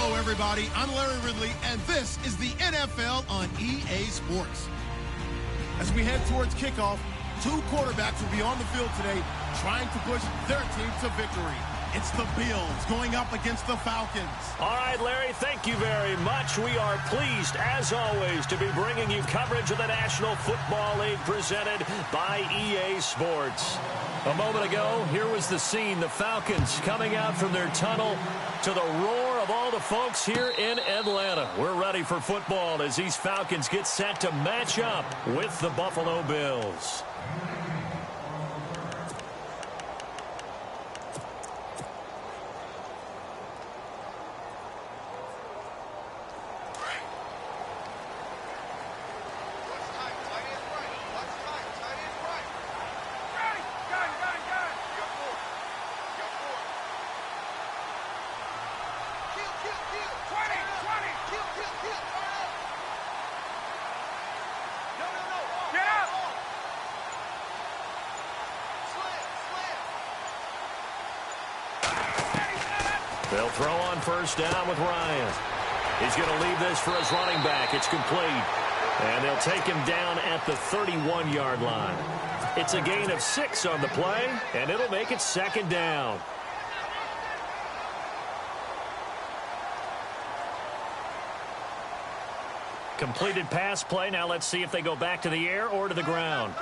Hello, everybody. I'm Larry Ridley, and this is the NFL on EA Sports. As we head towards kickoff, two quarterbacks will be on the field today trying to push their team to victory. It's the Bills going up against the Falcons. All right, Larry, thank you very much. We are pleased, as always, to be bringing you coverage of the National Football League presented by EA Sports. A moment ago, here was the scene. The Falcons coming out from their tunnel to the roar of all the folks here in Atlanta. We're ready for football as these Falcons get set to match up with the Buffalo Bills. They'll throw on first down with Ryan. He's going to leave this for his running back. It's complete. And they'll take him down at the 31-yard line. It's a gain of 6 on the play, and it'll make it second down. Completed pass play. Now let's see if they go back to the air or to the ground.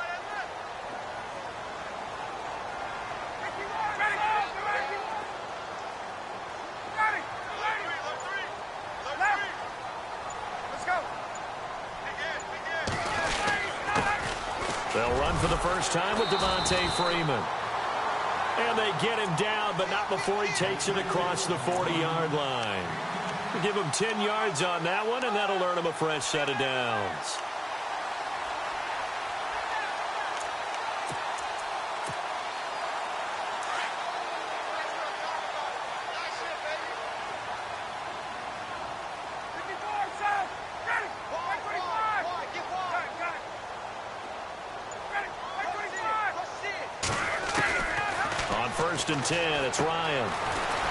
They'll run for the first time with Devontae Freeman. And they get him down, but not before he takes it across the 40-yard line. We'll give him 10 yards on that one, and that'll earn him a fresh set of downs. First and 10, it's Ryan.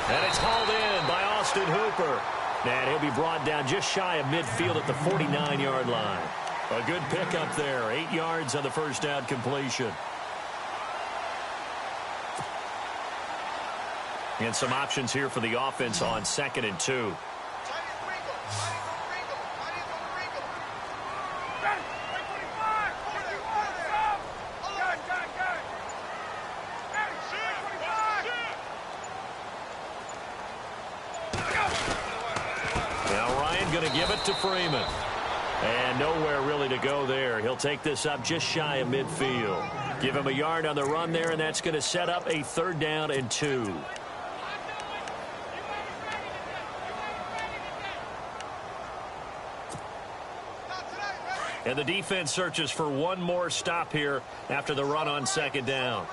And it's hauled in by Austin Hooper. And he'll be brought down just shy of midfield at the 49-yard line. A good pickup there, 8 yards on the first down completion. And some options here for the offense on 2nd and 2. Going to give it to Freeman. And nowhere really to go there. He'll take this up just shy of midfield. Give him a yard on the run there, and that's going to set up a 3rd down and 2. And the defense searches for one more stop here after the run on 2nd down.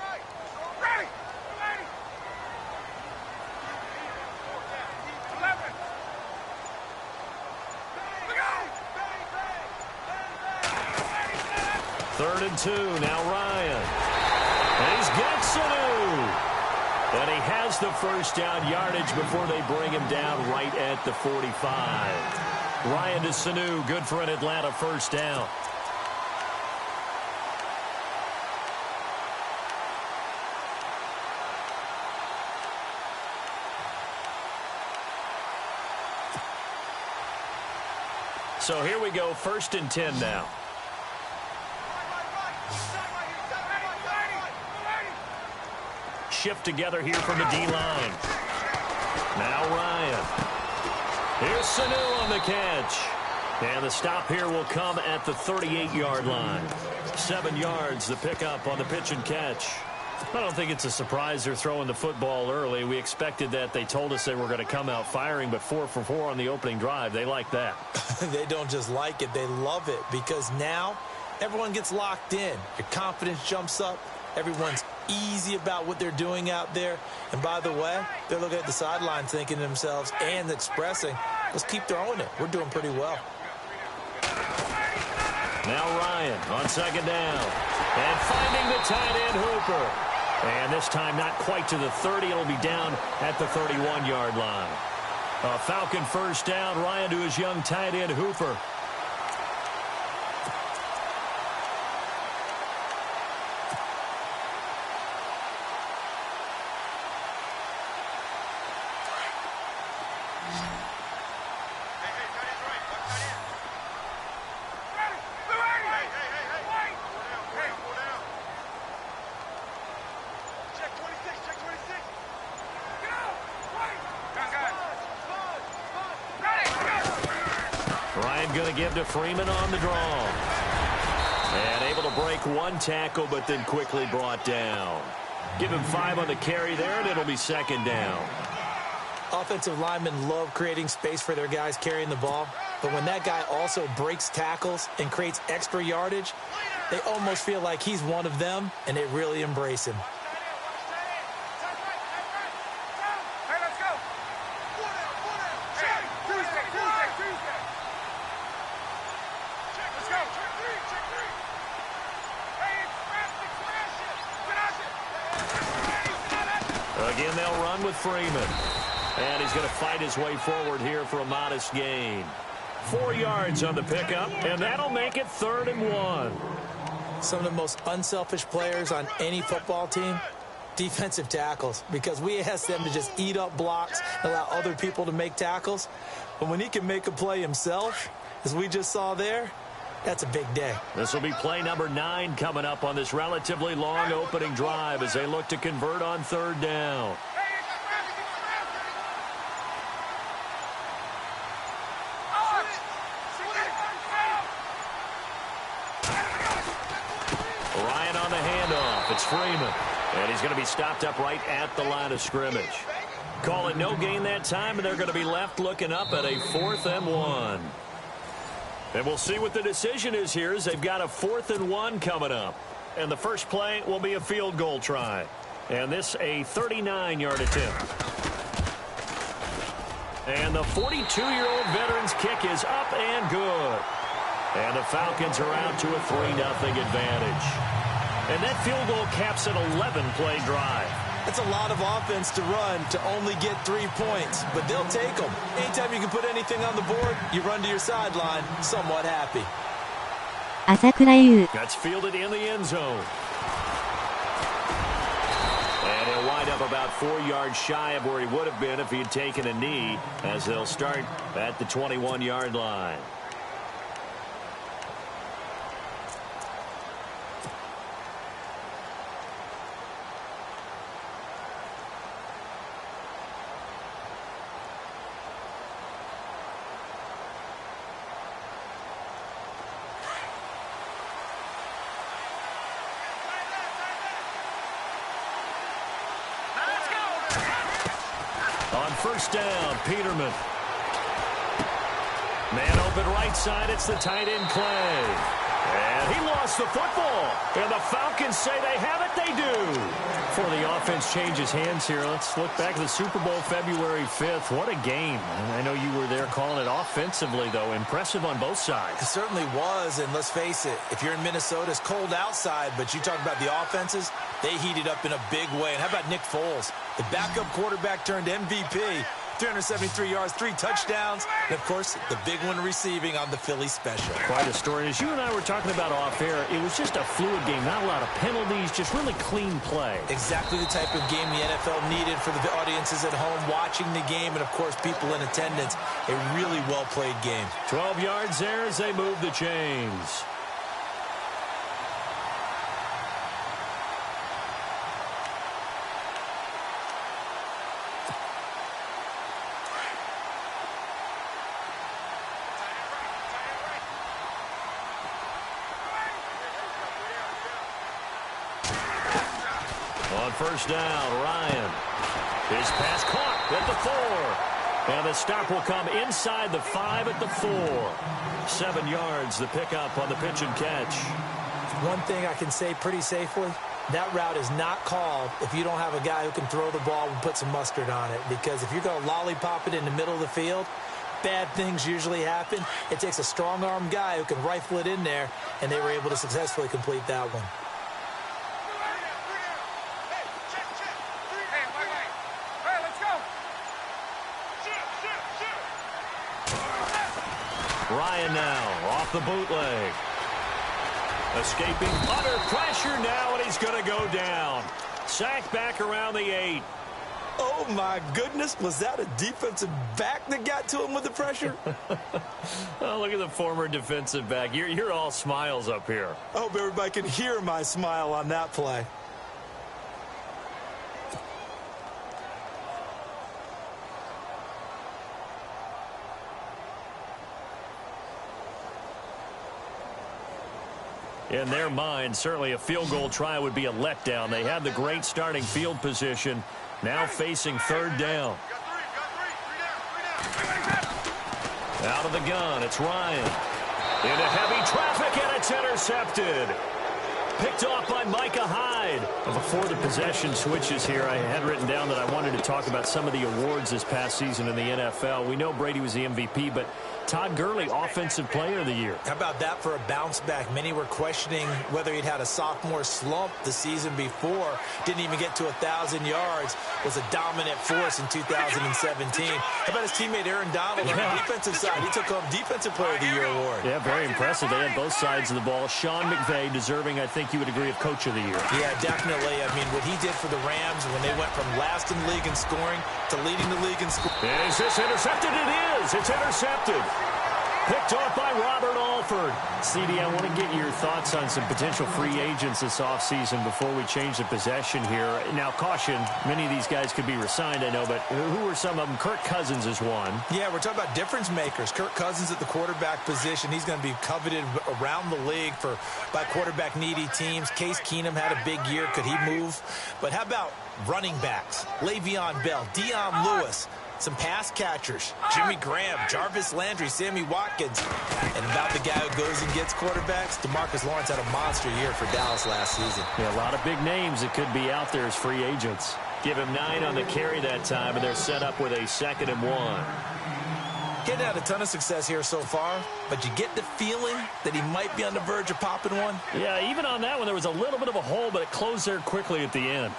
Third and 2, now Ryan. And he's got Sanu. And he has the first down yardage before they bring him down right at the 45. Ryan to Sanu, good for an Atlanta first down. So here we go, 1st and 10 now. Shift together here from the D-line. Now Ryan. Here's Sanu on the catch. And the stop here will come at the 38-yard line. 7 yards, the pickup on the pitch and catch. I don't think it's a surprise they're throwing the football early. We expected that. They told us they were going to come out firing, but 4 for 4 on the opening drive. They like that. They don't just like it. They love it because now everyone gets locked in. Your confidence jumps up. Everyone's easy about what they're doing out there. And by the way, they're looking at the sideline thinking to themselves and expressing, let's keep throwing it. We're doing pretty well. Now Ryan on 2nd down. And finding the tight end Hooper. And this time not quite to the 30. It'll be down at the 31-yard line. A Falcon first down. Ryan to his young tight end, Hooper. Going to give to Freeman on the draw. And able to break one tackle, but then quickly brought down. Give him 5 on the carry there, and it'll be second down. Offensive linemen love creating space for their guys carrying the ball, but when that guy also breaks tackles and creates extra yardage, they almost feel like he's one of them, and they really embrace him. Again, they'll run with Freeman. And he's going to fight his way forward here for a modest gain. 4 yards on the pickup, and that'll make it 3rd and 1. Some of the most unselfish players on any football team, defensive tackles, because we ask them to just eat up blocks and allow other people to make tackles. But when he can make a play himself, as we just saw there, that's a big day. This will be play number 9 coming up on this relatively long opening drive as they look to convert on 3rd down. Ryan on the handoff. It's Freeman. And he's going to be stopped up right at the line of scrimmage. Call it no gain that time, and they're going to be left looking up at a 4th and 1. And we'll see what the decision is here as they've got a 4th and 1 coming up. And the first play will be a field goal try. And this a 39-yard attempt. And the 42-year-old veteran's kick is up and good. And the Falcons are out to a 3-0 advantage. And that field goal caps an 11-play drive. That's a lot of offense to run to only get 3 points, but they'll take them. Anytime you can put anything on the board, you run to your sideline somewhat happy. That's fielded in the end zone. And he'll wind up about 4 yards shy of where he would have been if he had taken a knee, as they'll start at the 21-yard line. On first down, Peterman. Man open right side, it's the tight end Clay. And he lost the football. And the Falcons say they have it, they do. Before the offense changes hands here, let's look back at the Super Bowl February 5th. What a game. I know you were there calling it offensively, though. Impressive on both sides. It certainly was, and let's face it, if you're in Minnesota, it's cold outside, but you talk about the offenses, they heated up in a big way. And how about Nick Foles? The backup quarterback turned MVP. 373 yards, 3 touchdowns, and, of course, the big one receiving on the Philly special. Quite a story. As you and I were talking about off air, it was just a fluid game. Not a lot of penalties, just really clean play. Exactly the type of game the NFL needed for the audiences at home watching the game and, of course, people in attendance. A really well-played game. 12 yards there as they move the chains. On first down, Ryan. His pass caught at the 4. And the stop will come inside the 5 at the 4. 7 yards, the pickup on the pitch and catch. One thing I can say pretty safely, that route is not called if you don't have a guy who can throw the ball and put some mustard on it. Because if you're going to lollipop it in the middle of the field, bad things usually happen. It takes a strong-arm guy who can rifle it in there, and they were able to successfully complete that one. Ryan now off the bootleg. Escaping under pressure now, and he's going to go down. Sacked back around the 8. Oh, my goodness. Was that a defensive back that got to him with the pressure? Oh, look at the former defensive back. You're all smiles up here. I hope everybody can hear my smile on that play. In their mind, certainly a field goal try would be a letdown. They had the great starting field position, now facing third down. Out of the gun, it's Ryan. Into heavy traffic, and it's intercepted. Picked off by Micah Hyde. Before the possession switches here, I had written down that I wanted to talk about some of the awards this past season in the NFL. We know Brady was the MVP, but Todd Gurley, Offensive Player of the Year. How about that for a bounce back? Many were questioning whether he'd had a sophomore slump the season before. Didn't even get to 1,000 yards. Was a dominant force in 2017. How about his teammate Aaron Donald on the defensive side? He took home Defensive Player of the Year award. Yeah, very impressive. They had both sides of the ball. Sean McVay deserving, I think you would agree, of Coach of the Year. Yeah, definitely. I mean, what he did for the Rams when they went from last in the league in scoring to leading the league in scoring. Is this intercepted? It is. It's intercepted. Picked off by Robert Alford. CD, I want to get your thoughts on some potential free agents this offseason before we change the possession here. Now, caution, many of these guys could be re-signed, I know, but who are some of them? Kirk Cousins is one. Yeah, we're talking about difference makers. Kirk Cousins at the quarterback position. He's going to be coveted around the league by quarterback-needy teams. Case Keenum had a big year. Could he move? But how about running backs? Le'Veon Bell, Dion Lewis. Some pass catchers, Jimmy Graham, Jarvis Landry, Sammy Watkins. And about the guy who goes and gets quarterbacks, DeMarcus Lawrence had a monster year for Dallas last season. Yeah, a lot of big names that could be out there as free agents. Give him 9 on the carry that time, and they're set up with a 2nd and 1. Getting had a ton of success here so far, but you get the feeling that he might be on the verge of popping one. Yeah, even on that one, there was a little bit of a hole, but it closed there quickly at the end.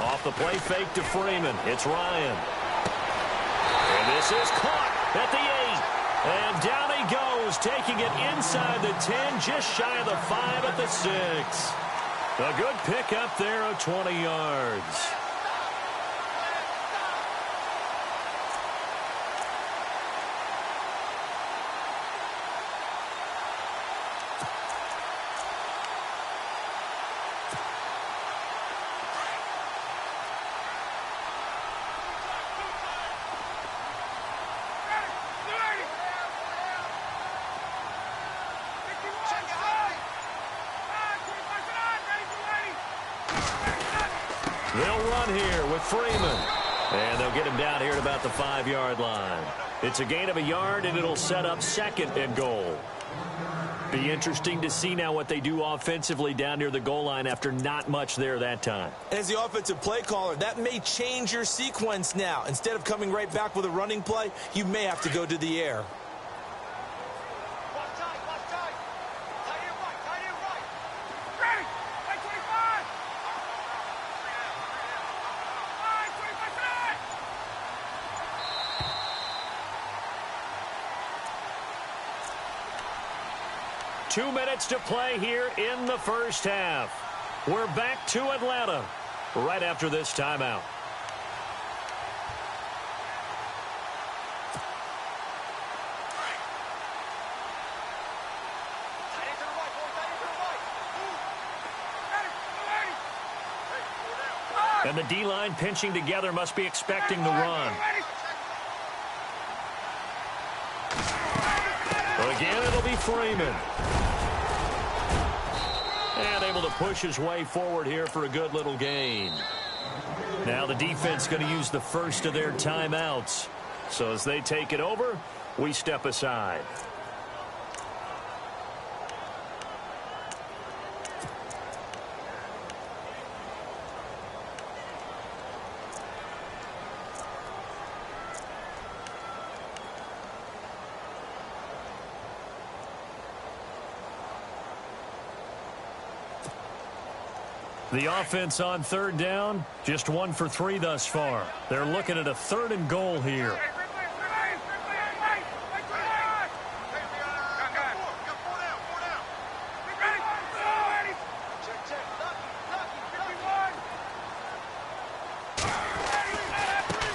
Off the play fake to Freeman. It's Ryan. And this is caught at the 8. And down he goes, taking it inside the 10, just shy of the 5 at the 6. A good pick up there of 20 yards. They'll run here with Freeman. And they'll get him down here at about the 5-yard line. It's a gain of a yard, and it'll set up 2nd and goal. Be interesting to see now what they do offensively down near the goal line after not much there that time. As the offensive play caller, that may change your sequence now. Instead of coming right back with a running play, you may have to go to the air. Two minutes to play here in the first half. We're back to Atlanta right after this timeout. And the D-line pinching together, must be expecting the run. Again, it'll be Freeman. And able to push his way forward here for a good little gain. Now the defense going to use the first of their timeouts. So as they take it over, we step aside. The offense on third down, just 1 for 3 thus far. They're looking at a 3rd and goal here.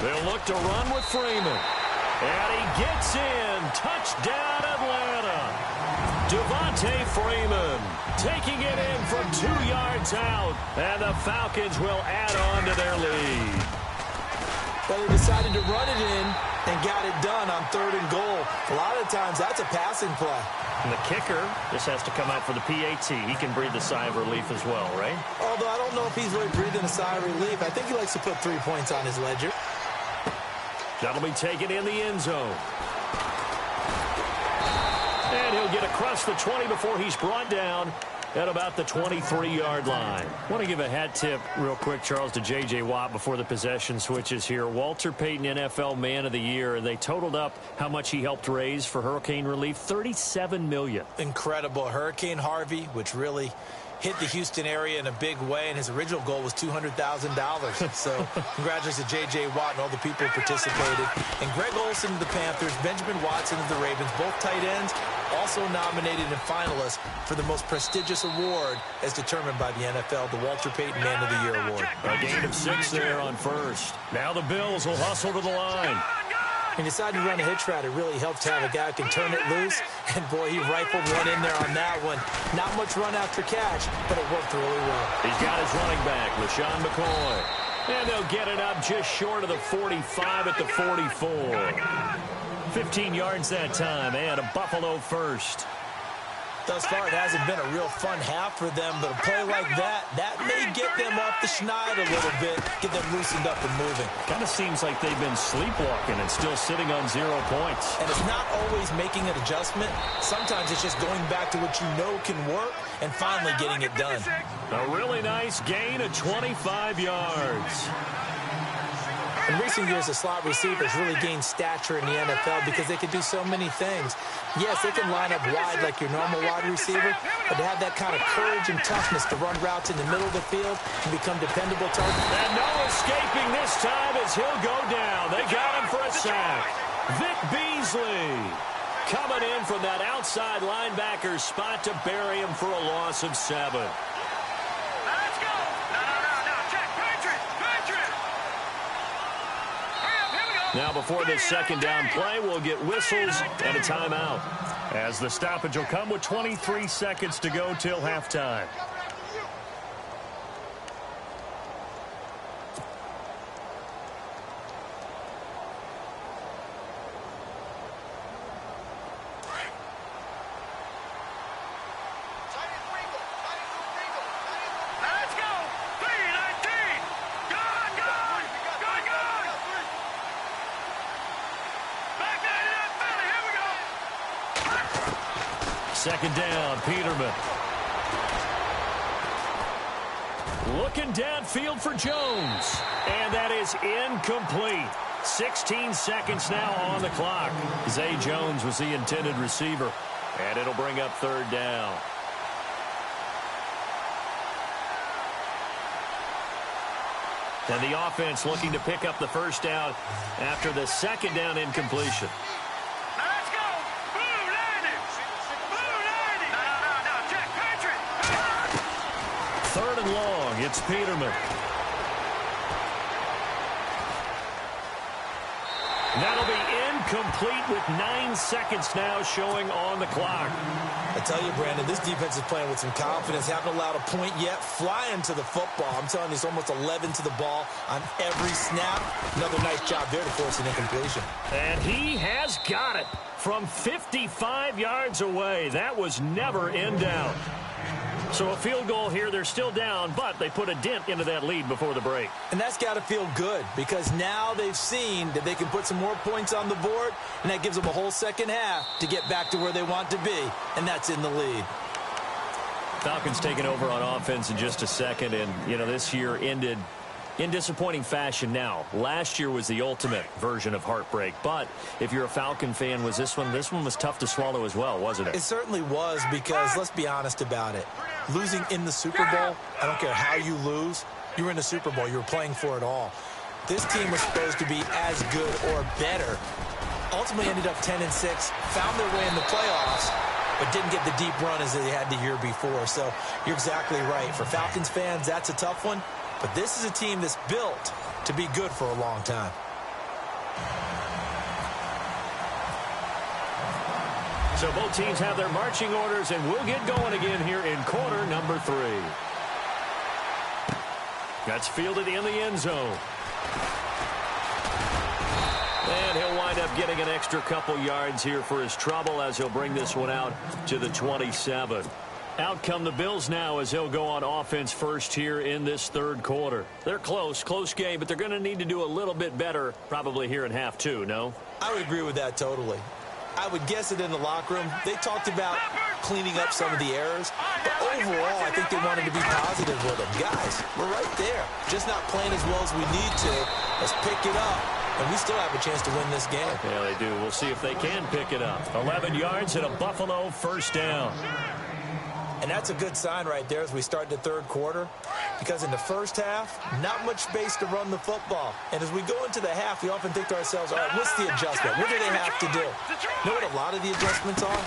They'll look to run with Freeman. And he gets in. Touchdown, Atlanta. Devontae Freeman taking it in from 2 yards out. And the Falcons will add on to their lead. Well, they decided to run it in and got it done on 3rd and goal. A lot of times, that's a passing play. And the kicker just has to come out for the PAT. He can breathe a sigh of relief as well, right? Although I don't know if he's really breathing a sigh of relief. I think he likes to put 3 points on his ledger. That'll be taken in the end zone. And he'll get across the 20 before he's brought down at about the 23-yard line. I want to give a hat tip real quick, Charles, to J.J. Watt before the possession switches here. Walter Payton, NFL Man of the Year. They totaled up how much he helped raise for hurricane relief, $37 million. Incredible. Hurricane Harvey, which really hit the Houston area in a big way, and his original goal was $200,000. So congratulations to J.J. Watt and all the people who participated. And Greg Olsen of the Panthers, Benjamin Watson of the Ravens, both tight ends, also nominated and finalists for the most prestigious award as determined by the NFL, the Walter Payton Man of the Year Award. A gain of 6 there on first. Now the Bills will hustle to the line. He decided to run a hitch route. It really helped to have a guy who can turn it loose. And, boy, he rifled one in there on that one. Not much run after catch, but it worked really well. He's got his running back, LaShawn McCoy. And they'll get it up just short of the 45 at the 44. 15 yards that time, and a Buffalo first. Thus far, it hasn't been a real fun half for them, but a play like that may get them off the schneid a little bit, get them loosened up and moving. Kind of seems like they've been sleepwalking and still sitting on 0 points. And it's not always making an adjustment. Sometimes it's just going back to what you know can work and finally getting it done. A really nice gain of 25 yards. In recent years, the slot receivers really gained stature in the NFL because they can do so many things. Yes, they can line up wide like your normal wide receiver, but to have that kind of courage and toughness to run routes in the middle of the field and become dependable targets. And no escaping this time as he'll go down. They got him for a sack. Vic Beasley coming in from that outside linebacker spot to bury him for a loss of 7. Now, before this second down play, we'll get whistles and a timeout, as the stoppage will come with 23 seconds to go till halftime. Second down, Peterman. Looking downfield for Jones. And that is incomplete. 16 seconds now on the clock. Zay Jones was the intended receiver. And it'll bring up 3rd down. And the offense looking to pick up the 1st down after the 2nd down incompletion. Third and long, it's Peterman. That'll be incomplete with 9 seconds now showing on the clock. I tell you, Brandon, this defense is playing with some confidence. Haven't allowed a point yet. Flying to the football. I'm telling you, it's almost 11 to the ball on every snap. Another nice job there to force an incompletion. And he has got it from 55 yards away. That was never in doubt. So a field goal here. They're still down, but they put a dent into that lead before the break. And that's got to feel good because now they've seen that they can put some more points on the board, and that gives them a whole second half to get back to where they want to be, and that's in the lead. Falcons taking over on offense in just a second, and, you know, this year ended In disappointing fashion now. Last year was the ultimate version of heartbreak. But if you're a Falcon fan, was this one was tough to swallow as well, wasn't it? It certainly was because, let's be honest about it, losing in the Super Bowl, I don't care how you lose, you were in the Super Bowl. You were playing for it all. This team was supposed to be as good or better. Ultimately ended up 10-6, found their way in the playoffs, but didn't get the deep run as they had the year before. So you're exactly right. For Falcons fans, that's a tough one. But this is a team that's built to be good for a long time. So both teams have their marching orders, and we'll get going again here in quarter number 3. That's fielded in the end zone. And he'll wind up getting an extra couple yards here for his trouble as he'll bring this one out to the 27. Out come the Bills now as they'll go on offense first here in this third quarter. They're close game, but they're going to need to do a little bit better probably here in half 2, no? I would agree with that totally. I would guess it in the locker room. They talked about cleaning up some of the errors, but overall I think they wanted to be positive with them. Guys, we're right there. Just not playing as well as we need to. Let's pick it up, and we still have a chance to win this game. Yeah, they do. We'll see if they can pick it up. 11 yards and a Buffalo first down. And that's a good sign right there as we start the third quarter, because in the first half, not much space to run the football. And as we go into the half, we often think to ourselves, all right, what's the adjustment? What do they have to do? You know what a lot of the adjustments are?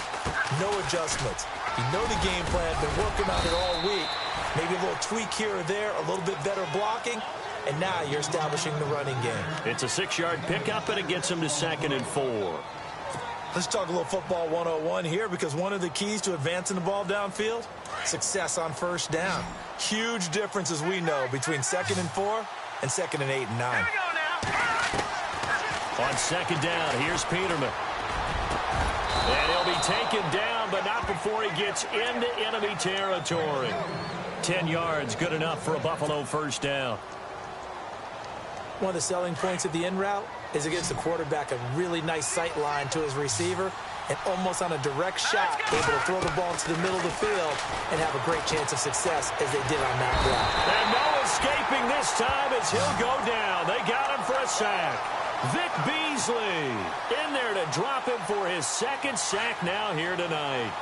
No adjustments. You know the game plan, been working on it all week. Maybe a little tweak here or there, a little bit better blocking, and now you're establishing the running game. It's a 6-yard pickup, and it gets them to 2nd and 4. Let's talk a little football 101 here, because one of the keys to advancing the ball downfield, success on first down. Huge difference, as we know, between 2nd and 4 and 2nd and 8 and 9. On 2nd down, here's Peterman. And he'll be taken down, but not before he gets into enemy territory. 10 yards, good enough for a Buffalo first down. One of the selling points of the in route is it gives the quarterback a really nice sight line to his receiver, and almost on a direct shot, able to throw the ball to the middle of the field and have a great chance of success as they did on that block. And no escaping this time as he'll go down. They got him for a sack. Vic Beasley in there to drop him for his 2nd sack now here tonight.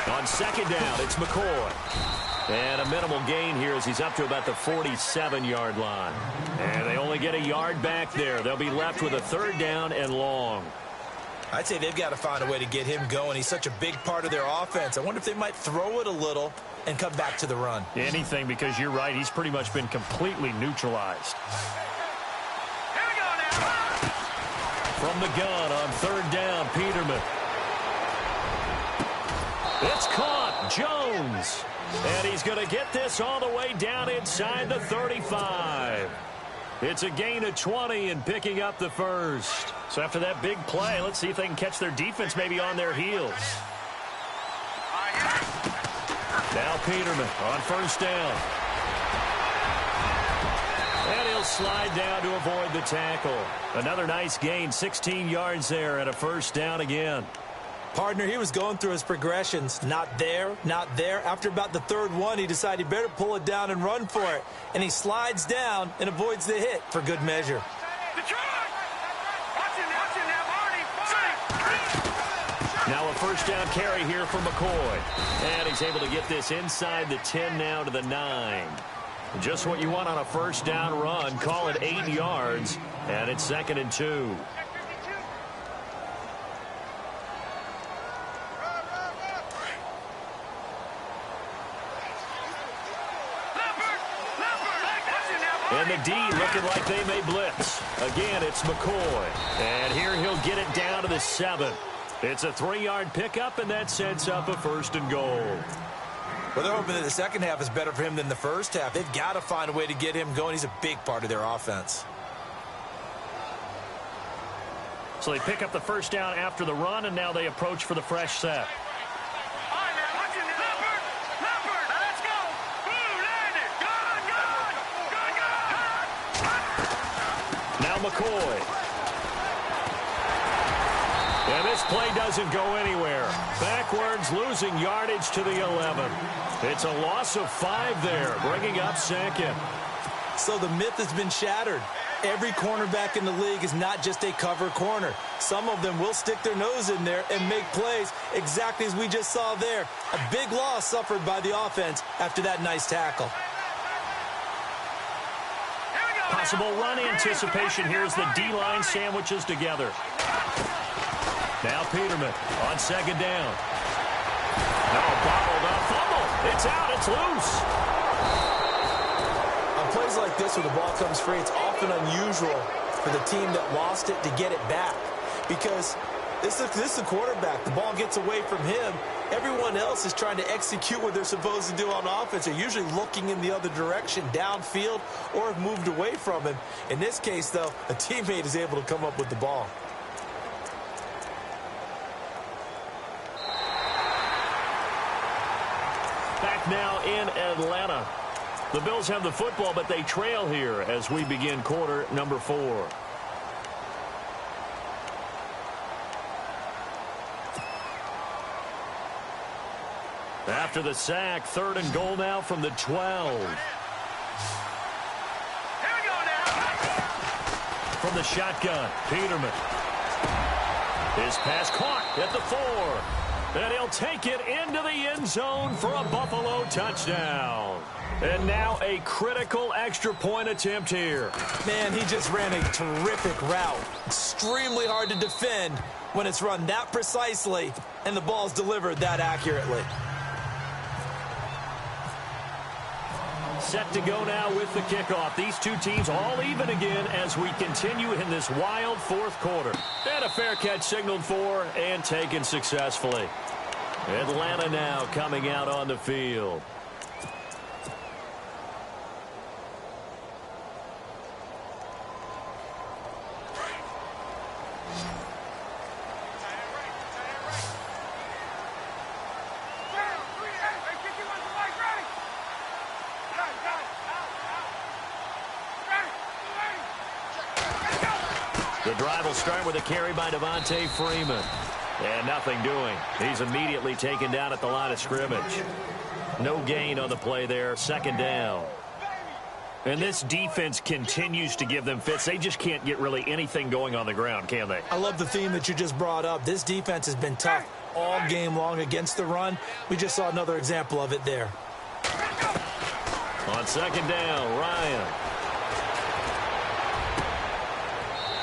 On 2nd down, it's McCoy. And a minimal gain here as he's up to about the 47-yard line. And they only get a yard back there. They'll be left with a 3rd down and long. I'd say they've got to find a way to get him going. He's such a big part of their offense. I wonder if they might throw it a little and come back to the run. Anything, because you're right. He's pretty much been completely neutralized. Here we go now. From the gun on 3rd down, Peterman. It's caught. Jones. And he's going to get this all the way down inside the 35. It's a gain of 20 and picking up the first. So after that big play, let's see if they can catch their defense maybe on their heels. Now Peterman on 1st down. And he'll slide down to avoid the tackle. Another nice gain, 16 yards there and a 1st down again. Partner, he was going through his progressions. Not there, not there. After about the 3rd one, he decided he better pull it down and run for it. And he slides down and avoids the hit for good measure. Now a 1st down carry here for McCoy. And he's able to get this inside the 10 now to the 9. Just what you want on a 1st down run. Call it 8 yards. And it's 2nd and 2. And the D looking like they may blitz. Again, it's McCoy. And here he'll get it down to the 7. It's a 3-yard pickup, and that sets up a 1st and goal. Well, they're hoping that the second half is better for him than the first half. They've got to find a way to get him going. He's a big part of their offense. So they pick up the 1st down after the run, and now they approach for the fresh set. Now McCoy. And this play doesn't go anywhere. Backwards, losing yardage to the 11. It's a loss of 5 there, bringing up second. So the myth has been shattered. Every cornerback in the league is not just a cover corner. Some of them will stick their nose in there and make plays exactly as we just saw there. A big loss suffered by the offense after that nice tackle. Possible run anticipation here as the D-line sandwiches together. Now Peterman on second down. No, bobbled up, fumble. It's out, it's loose. On plays like this where the ball comes free, it's often unusual for the team that lost it to get it back. Because this is the quarterback. The ball gets away from him. Everyone else is trying to execute what they're supposed to do on offense. They're usually looking in the other direction, downfield, or have moved away from him. In this case, though, a teammate is able to come up with the ball. Back now in Atlanta. The Bills have the football, but they trail here as we begin quarter number 4. After the sack, 3rd and goal now from the 12. Here we go now. From the shotgun, Peterman. His pass caught at the 4. And he'll take it into the end zone for a Buffalo touchdown. And now a critical extra point attempt here. Man, he just ran a terrific route. Extremely hard to defend when it's run that precisely and the ball's delivered that accurately. Set to go now with the kickoff. These two teams all even again as we continue in this wild 4th quarter. And a fair catch signaled for and taken successfully. Atlanta now coming out on the field. The drive will start with a carry by Devontae Freeman. And nothing doing. He's immediately taken down at the line of scrimmage. No gain on the play there. 2nd down. And this defense continues to give them fits. They just can't get really anything going on the ground, can they? I love the theme that you just brought up. This defense has been tough all game long against the run. We just saw another example of it there. On 2nd down, Ryan.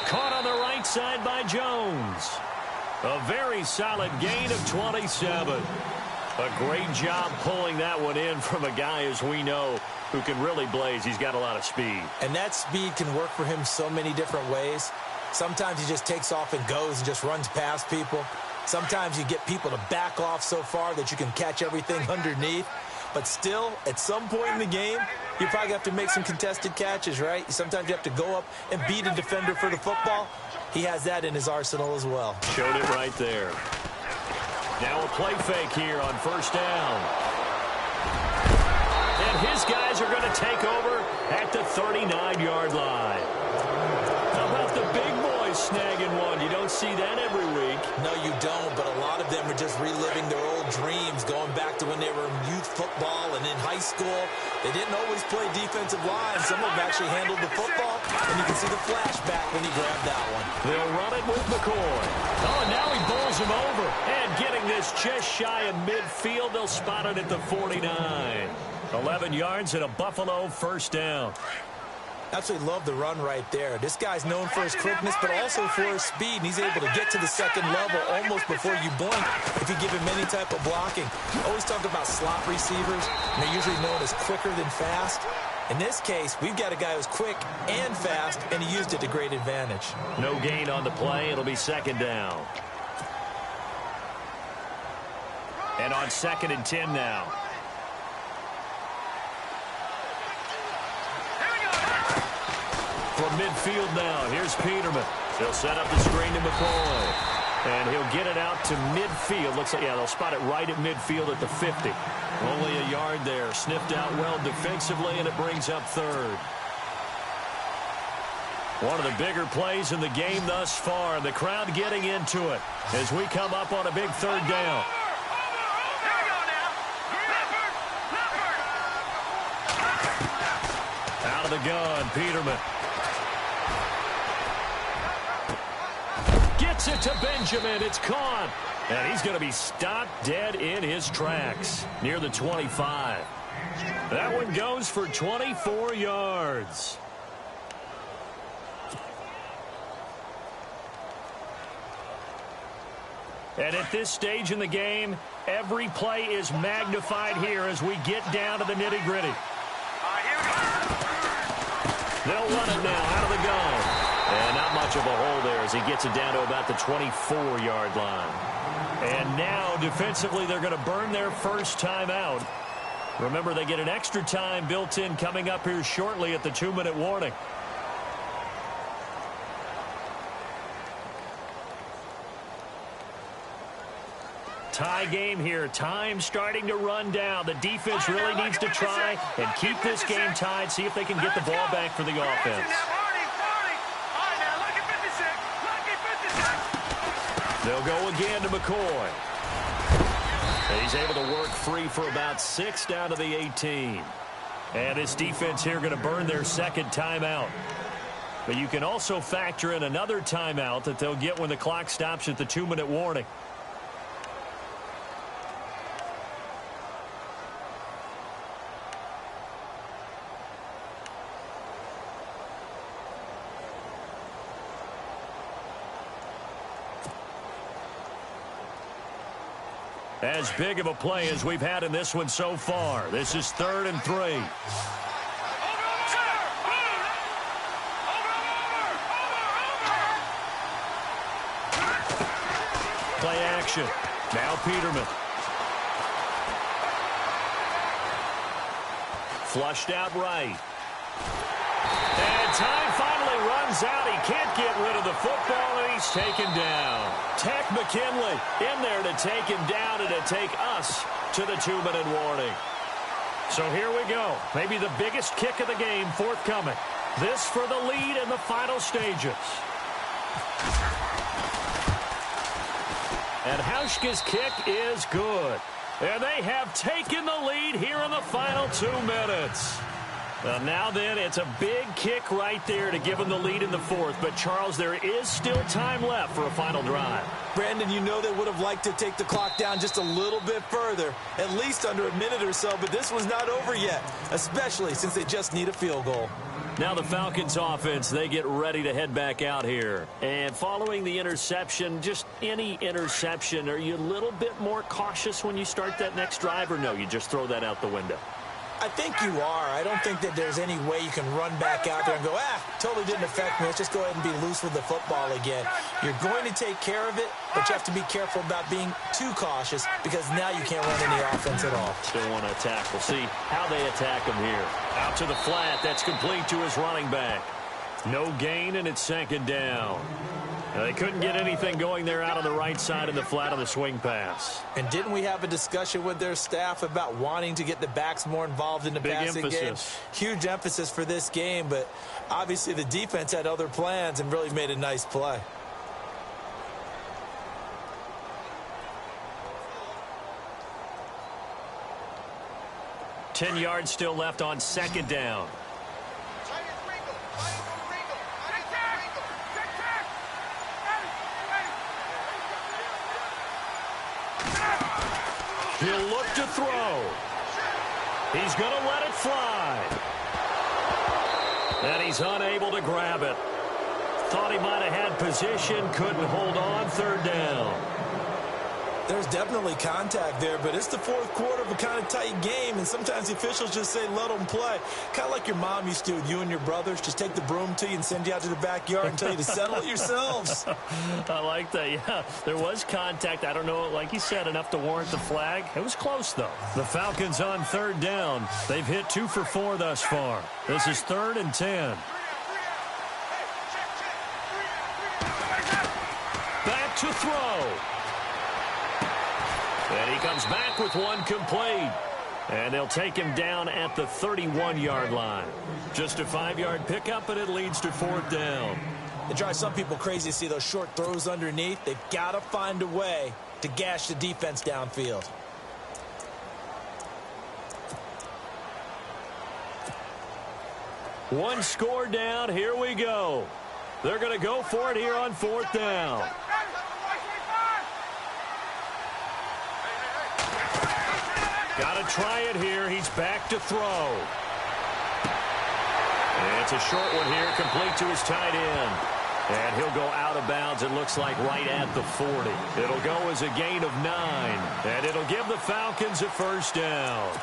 Caught on the right side by Jones. A very solid gain of 27. A great job pulling that one in from a guy, as we know, who can really blaze. He's got a lot of speed. And that speed can work for him so many different ways. Sometimes he just takes off and goes and just runs past people. Sometimes you get people to back off so far that you can catch everything underneath. But still, at some point in the game, you probably have to make some contested catches, right? Sometimes you have to go up and beat a defender for the football. He has that in his arsenal as well. Showed it right there. Now a play fake here on 1st down. And his guys are going to take over at the 39-yard line. How about the big boys snagging one? You don't see that every week. No, you don't, but a lot of them are just reliving their old dreams, going back to when they were in youth football and in high school. They didn't always play defensive line. Some of them actually handled the football, and you can see the flashback when he grabbed that one. They'll run it with McCoy. Oh, and now he bowls him over. And getting this just shy of midfield, they'll spot it at the 49. 11 yards and a Buffalo 1st down. Absolutely love the run right there. This guy's known for his quickness, but also for his speed, and he's able to get to the 2nd level almost before you blink if you give him any type of blocking. Always talk about slot receivers, and they're usually known as quicker than fast. In this case, we've got a guy who's quick and fast, and he used it to great advantage. No gain on the play. It'll be 2nd down. And on 2nd and 10 now. From midfield now, here's Peterman. They'll set up the screen to McCoy. And he'll get it out to midfield. Looks like, yeah, they'll spot it right at midfield at the 50. Only a yard there. Sniffed out well defensively, and it brings up 3rd. One of the bigger plays in the game thus far, and the crowd getting into it as we come up on a big third down. Out of the gun, Peterman. Gets it to Benjamin. It's caught. And he's going to be stopped dead in his tracks near the 25. That one goes for 24 yards. And at this stage in the game, every play is magnified here as we get down to the nitty-gritty. They'll run it now out of the gun. And not much of a hole there as he gets it down to about the 24-yard line. And now, defensively, they're going to burn their first timeout. Remember, they get an extra time built in coming up here shortly at the 2-minute warning. Tie game here. Time starting to run down. The defense really needs to try and keep this game tied, see if they can get the ball back for the offense. They'll go again to McCoy. He's able to work free for about 6 down to the 18. And this defense here going to burn their second timeout. But you can also factor in another timeout that they'll get when the clock stops at the 2-minute warning. As big of a play as we've had in this one so far. This is 3rd and 3. Play action. Now Peterman. Flushed out right. And time finally runs out. He can't get rid of the football, and he's taken down. Tech McKinley in there to take him down and to take us to the 2-minute warning. So here we go. Maybe the biggest kick of the game forthcoming. This for the lead in the final stages. And Hauschka's kick is good. And they have taken the lead here in the final 2 minutes. Well, now then, it's a big kick right there to give them the lead in the 4th. But, Charles, there is still time left for a final drive. Brandon, you know they would have liked to take the clock down just a little bit further, at least under a minute or so. But this one's not over yet, especially since they just need a field goal. Now the Falcons offense, they get ready to head back out here. And following the interception, just any interception, are you a little bit more cautious when you start that next drive, or no, you just throw that out the window? I think you are. I don't think that there's any way you can run back out there and go, totally didn't affect me. Let's just go ahead and be loose with the football again. You're going to take care of it, but you have to be careful about being too cautious because now you can't run any offense at all. Still want to attack. We'll see how they attack him here. Out to the flat. That's complete to his running back. No gain, and it's 2nd down. They couldn't get anything going there out on the right side of the flat on the swing pass. And didn't we have a discussion with their staff about wanting to get the backs more involved in the passing game? Huge emphasis for this game, but obviously the defense had other plans and really made a nice play. Ten yards still left on 2nd down. He'll look to throw. He's going to let it fly. And he's unable to grab it. Thought he might have had position, couldn't hold on. 3rd down. There's definitely contact there, but it's the 4th quarter of a kind of tight game, and sometimes the officials just say, let them play. Kind of like your mom used to with you and your brothers. Just take the broom to you and send you out to the backyard and tell you to settle it yourselves. I like that, yeah. There was contact. I don't know, like you said, enough to warrant the flag. It was close, though. The Falcons on 3rd down. They've hit 2 for 4 thus far. This is 3rd and 10. Back to throw. And he comes back with one complete. And they'll take him down at the 31-yard line. Just a 5-yard pickup, and it leads to 4th down. It drives some people crazy to see those short throws underneath. They've got to find a way to gash the defense downfield. One score down. Here we go. They're going to go for it here on 4th down. Got to try it here. He's back to throw. It's a short one here, complete to his tight end. And he'll go out of bounds, it looks like, right at the 40. It'll go as a gain of 9. And it'll give the Falcons a 1st down.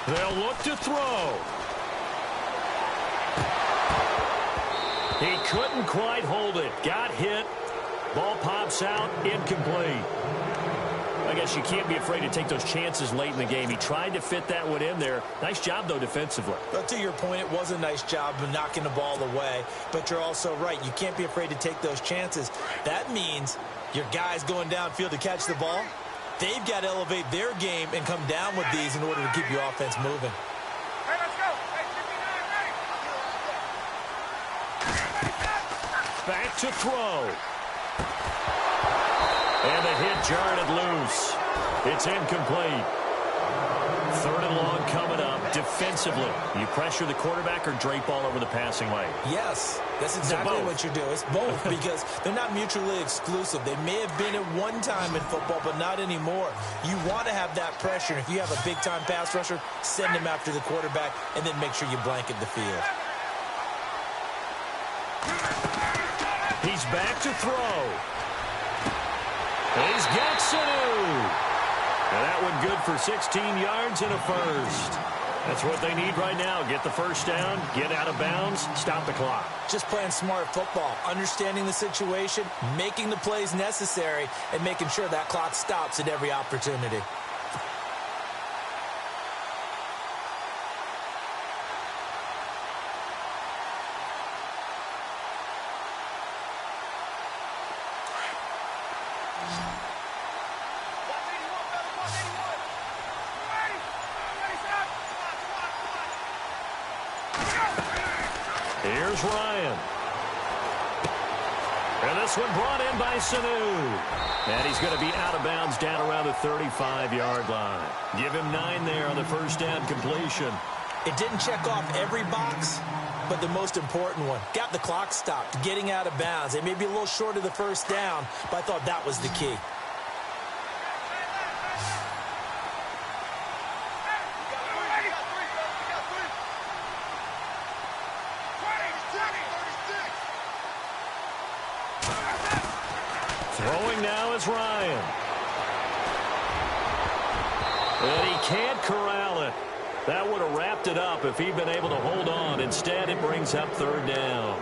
They'll look to throw. He couldn't quite hold it. Got hit. Ball pops out. Incomplete. I guess you can't be afraid to take those chances late in the game. He tried to fit that one in there. Nice job, though, defensively. But to your point, it was a nice job of knocking the ball away. But you're also right. You can't be afraid to take those chances. That means your guys going downfield to catch the ball, they've got to elevate their game and come down with these in order to keep your offense moving. Hey, let's go. Hey, 59, ready. Back to throw. And the hit jarred it loose. It's incomplete. 3rd and long coming up. Defensively, you pressure the quarterback or drape all over the passing lane? Yes, that's exactly what you do. It's both because they're not mutually exclusive. They may have been at one time in football, but not anymore. You want to have that pressure. And if you have a big-time pass rusher, send him after the quarterback and then make sure you blanket the field. He's back to throw. He's got Sanu. And that one good for 16 yards and a 1st. That's what they need right now. Get the 1st down, get out of bounds, stop the clock. Just playing smart football, understanding the situation, making the plays necessary, and making sure that clock stops at every opportunity. Here's Ryan. And this one brought in by Sanu. And he's going to be out of bounds down around the 35-yard line. Give him 9 there on the 1st down completion. It didn't check off every box, but the most important one. Got the clock stopped, getting out of bounds. It may be a little short of the 1st down, but I thought that was the key. Throwing now is Ryan. And he can't corral it. That would have wrapped it up if he'd been able to hold on. Instead, it brings up 3rd down.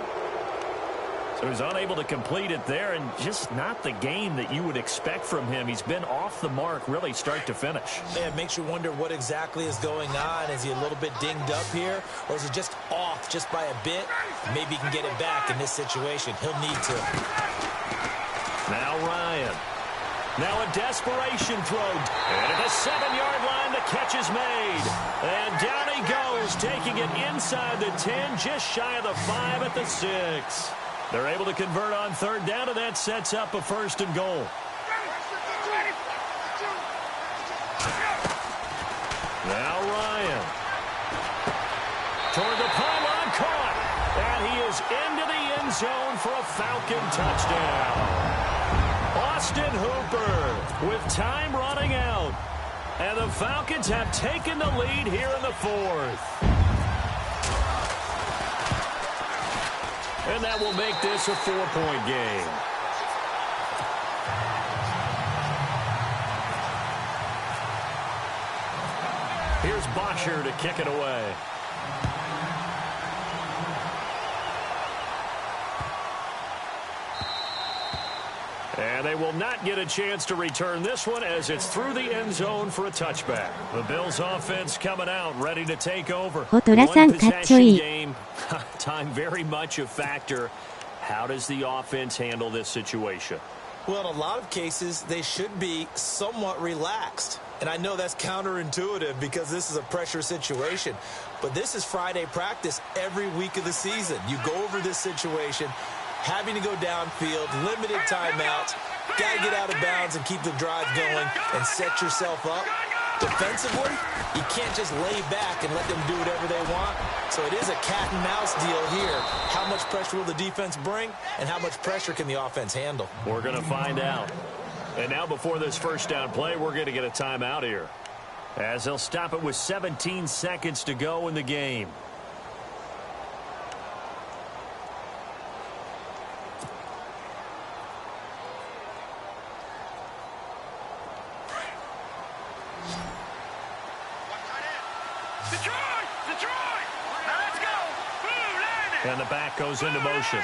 So he's unable to complete it there, and just not the game that you would expect from him. He's been off the mark really start to finish. Yeah, it makes you wonder what exactly is going on. Is he a little bit dinged up here, or is he just off just by a bit? Maybe he can get it back in this situation. He'll need to. Now Ryan. Now a desperation throw. And at the 7-yard line, the catch is made. And down he goes, taking it inside the 10, just shy of the 5 at the 6. They're able to convert on 3rd down, and that sets up a 1st and goal. Now Ryan. Toward the pylon, caught. And he is into the end zone for a Falcon touchdown. Austin Hooper with time running out. And the Falcons have taken the lead here in the 4th. And that will make this a 4-point game. Here's Bosher to kick it away. And they will not get a chance to return this one as it's through the end zone for a touchback. The Bills offense coming out, ready to take over. ほとらさんかっちょいい。 game. Time very much a factor. How does the offense handle this situation? Well, in a lot of cases, they should be somewhat relaxed. And I know that's counterintuitive because this is a pressure situation. But this is Friday practice every week of the season. You go over this situation, having to go downfield, limited timeouts, got to get out of bounds and keep the drive going and set yourself up. Defensively, you can't just lay back and let them do whatever they want. So it is a cat and mouse deal here. How much pressure will the defense bring, and how much pressure can the offense handle? We're going to find out. And now before this first down play, we're going to get a timeout here, as they'll stop it with 17 seconds to go in the game. And the back goes into motion.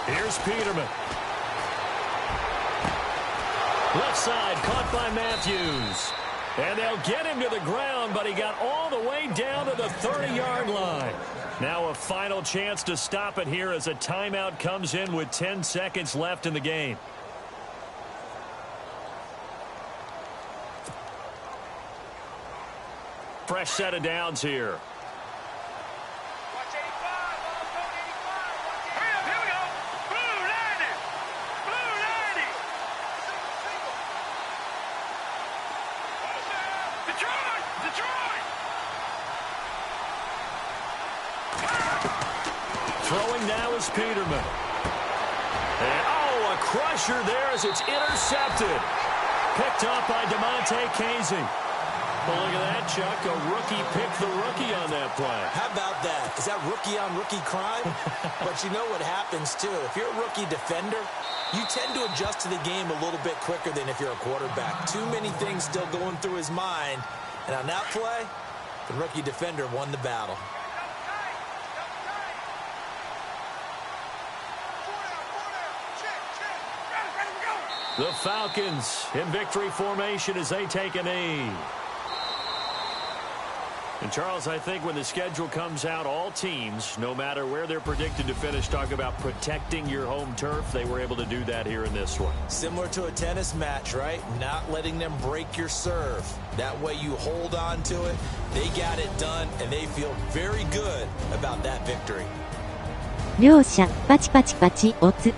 Here's Peterman. Left side caught by Matthews. And they'll get him to the ground, but he got all the way down to the 30-yard line. Now a final chance to stop it here as a timeout comes in with 10 seconds left in the game. Fresh set of downs here. Watch 85. Here we go. Blue landing. Blue landing. Detroit. Detroit. Throwing now is Peterman. And, oh, a crusher there as it's intercepted. Picked up by DeMonte Casey. Well, look at that, Chuck. A rookie picked the rookie on that play. How about that? Is that rookie-on-rookie crime? But you know what happens, too. If you're a rookie defender, you tend to adjust to the game a little bit quicker than if you're a quarterback. Too many things still going through his mind. And on that play, the rookie defender won the battle. The Falcons in victory formation as they take a knee. And, Charles, I think when the schedule comes out, all teams, no matter where they're predicted to finish, talk about protecting your home turf. They were able to do that here in this one. Similar to a tennis match, right? Not letting them break your serve. That way you hold on to it. They got it done, and they feel very good about that victory. 両者パチパチパチオツ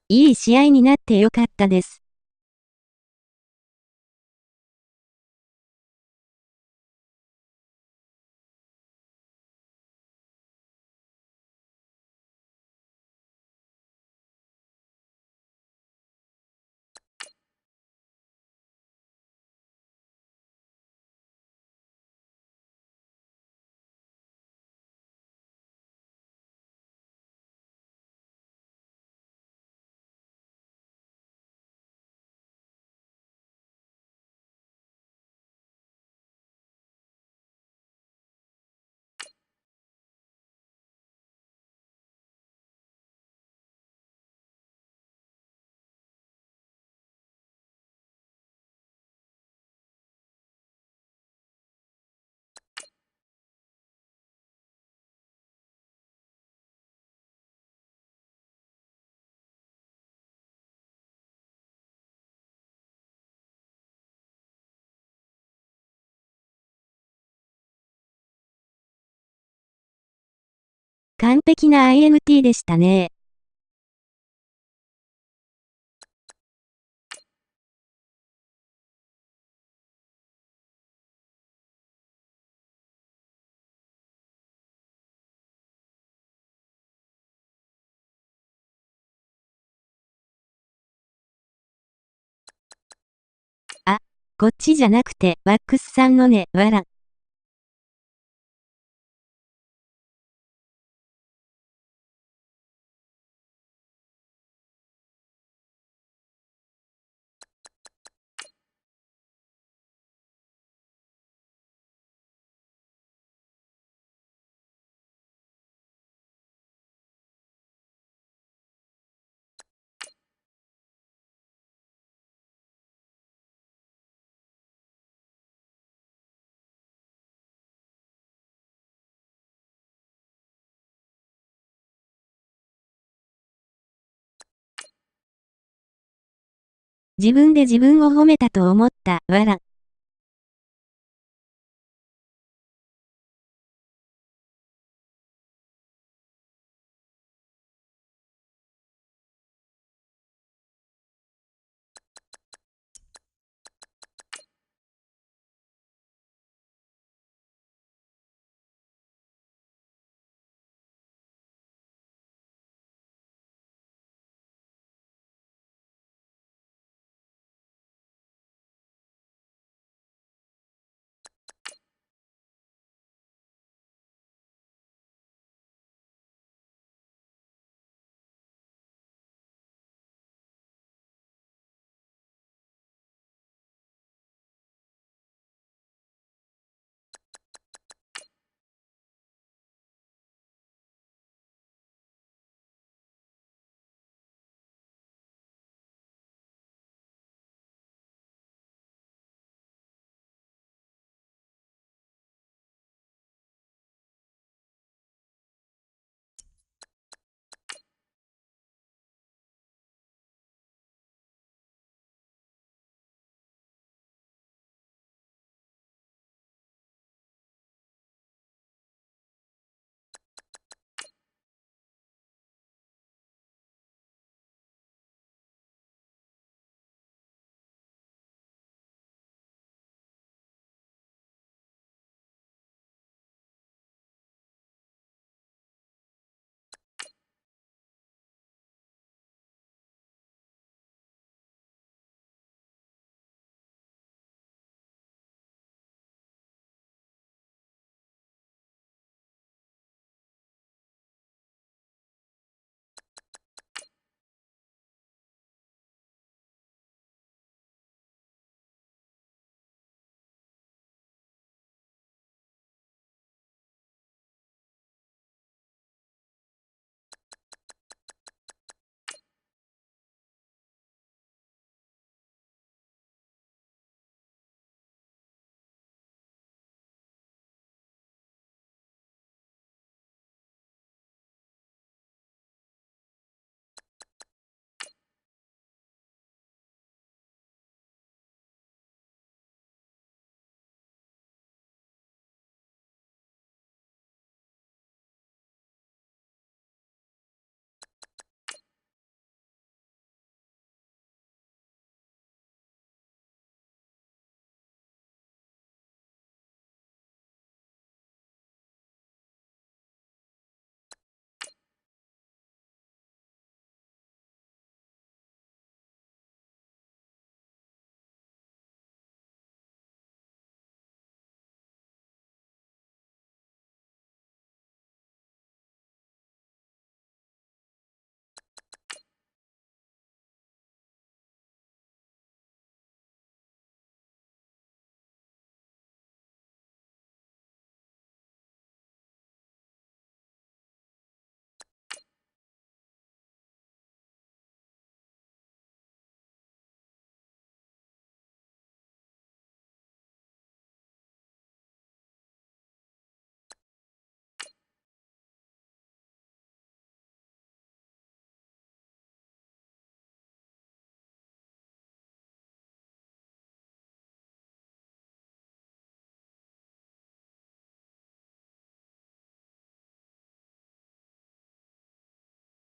いい試合になってよかったです。完璧な INT でしたね。あ、こっちじゃなくて、ワックスさんのね、わら。自分で自分を褒めたと思った、わら。